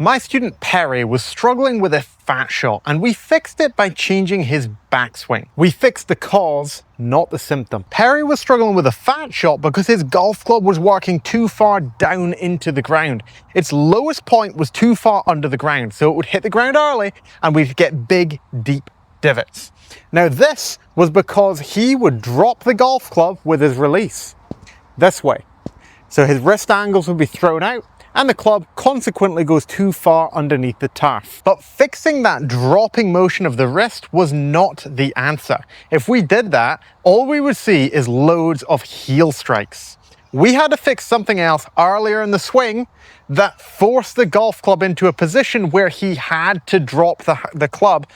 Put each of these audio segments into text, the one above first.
My student Perry was struggling with a fat shot, and we fixed it by changing his backswing. We fixed the cause, not the symptom. Perry was struggling with a fat shot because his golf club was working too far down into the ground. Its lowest point was too far under the ground, so it would hit the ground early and we'd get big, deep divots. Now this was because he would drop the golf club with his release this way. So his wrist angles would be thrown out, and the club consequently goes too far underneath the turf. But fixing that dropping motion of the wrist was not the answer. If we did that, all we would see is loads of heel strikes. We had to fix something else earlier in the swing that forced the golf club into a position where he had to drop the club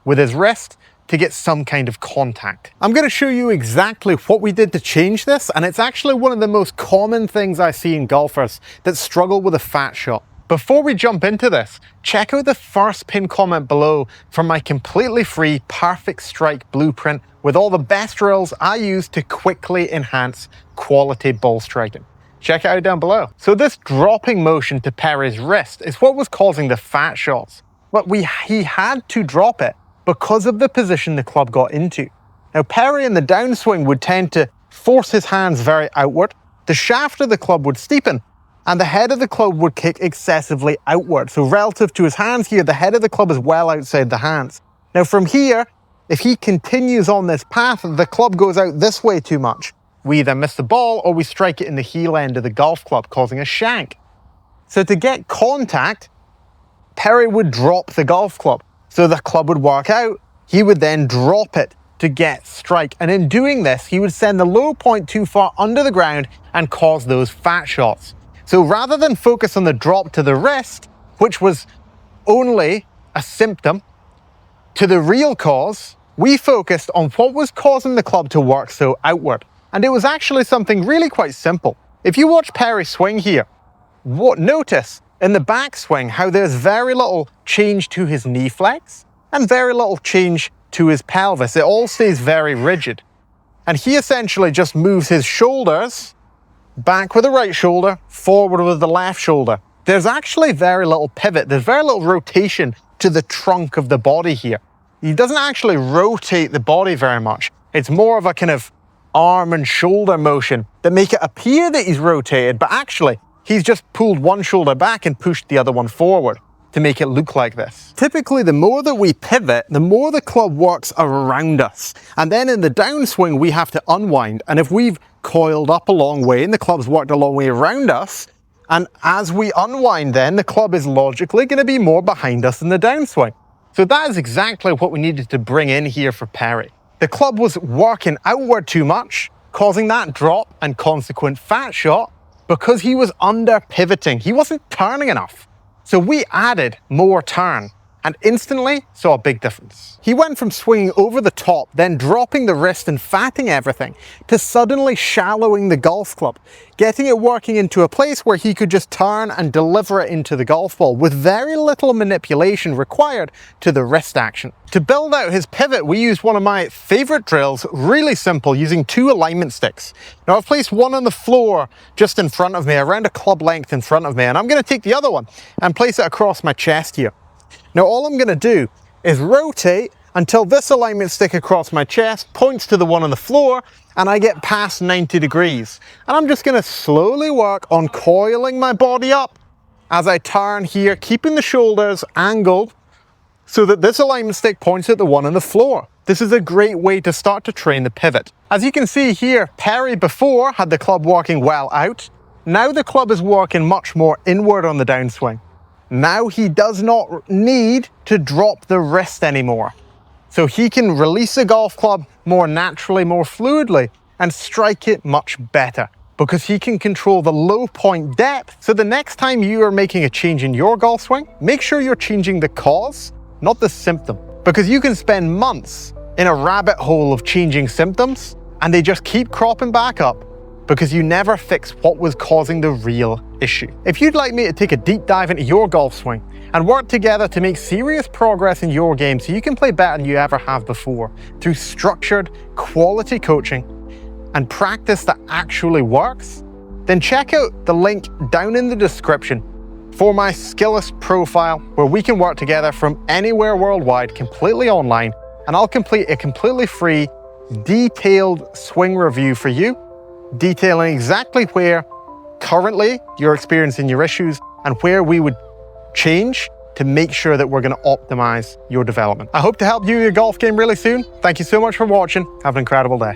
with his wrist to get some kind of contact. I'm going to show you exactly what we did to change this, and it's actually one of the most common things I see in golfers that struggle with a fat shot. Before we jump into this, check out the first pinned comment below for my completely free Perfect Strike blueprint with all the best drills I use to quickly enhance quality ball striking. Check it out down below. So this dropping motion to Perry's wrist is what was causing the fat shots, but he had to drop it because of the position the club got into. Now Perry in the downswing would tend to force his hands very outward, the shaft of the club would steepen, and the head of the club would kick excessively outward. So relative to his hands here, the head of the club is well outside the hands. Now from here, if he continues on this path, the club goes out this way too much. We either miss the ball or we strike it in the heel end of the golf club, causing a shank. So to get contact, Perry would drop the golf club. So the club would work out, he would then drop it to get strike. And in doing this, he would send the low point too far under the ground and cause those fat shots. So rather than focus on the drop to the wrist, which was only a symptom to the real cause, we focused on what was causing the club to work so outward. And it was actually something really quite simple. If you watch Perry swing here, notice in the backswing how there's very little change to his knee flex and very little change to his pelvis. It all stays very rigid. And he essentially just moves his shoulders back with the right shoulder, forward with the left shoulder. There's actually very little pivot. There's very little rotation to the trunk of the body here. He doesn't actually rotate the body very much. It's more of a kind of arm and shoulder motion that make it appear that he's rotated, but actually he's just pulled one shoulder back and pushed the other one forward to make it look like this. Typically, the more that we pivot, the more the club works around us. And then in the downswing, we have to unwind. And if we've coiled up a long way and the club's worked a long way around us, and as we unwind then, the club is logically going to be more behind us in the downswing. So that is exactly what we needed to bring in here for Perry. The club was working outward too much, causing that drop and consequent fat shot, because he was under pivoting. He wasn't turning enough. So we added more turn and instantly saw a big difference. He went from swinging over the top, then dropping the wrist and fatting everything, to suddenly shallowing the golf club, getting it working into a place where he could just turn and deliver it into the golf ball with very little manipulation required to the wrist action. To build out his pivot, we used one of my favorite drills, really simple, using 2 alignment sticks. Now I've placed one on the floor just in front of me, around a club length in front of me, and I'm going to take the other one and place it across my chest here. Now all I'm going to do is rotate until this alignment stick across my chest points to the one on the floor and I get past 90 degrees. And I'm just going to slowly work on coiling my body up as I turn here, keeping the shoulders angled so that this alignment stick points at the one on the floor. This is a great way to start to train the pivot. As you can see here, Perry before had the club working well out. Now the club is working much more inward on the downswing. Now he does not need to drop the wrist anymore. So he can release the golf club more naturally, more fluidly, and strike it much better because he can control the low point depth. So the next time you are making a change in your golf swing, make sure you're changing the cause, not the symptom. Because you can spend months in a rabbit hole of changing symptoms and they just keep cropping back up because you never fix what was causing the real issue. If you'd like me to take a deep dive into your golf swing and work together to make serious progress in your game so you can play better than you ever have before through structured, quality coaching and practice that actually works, then check out the link down in the description for my Skillest profile, where we can work together from anywhere worldwide, completely online, and I'll complete a completely free, detailed swing review for you, detailing exactly where currently you're experiencing your issues and where we would change to make sure that we're going to optimize your development. I hope to help you in your golf game really soon. Thank you so much for watching. Have an incredible day.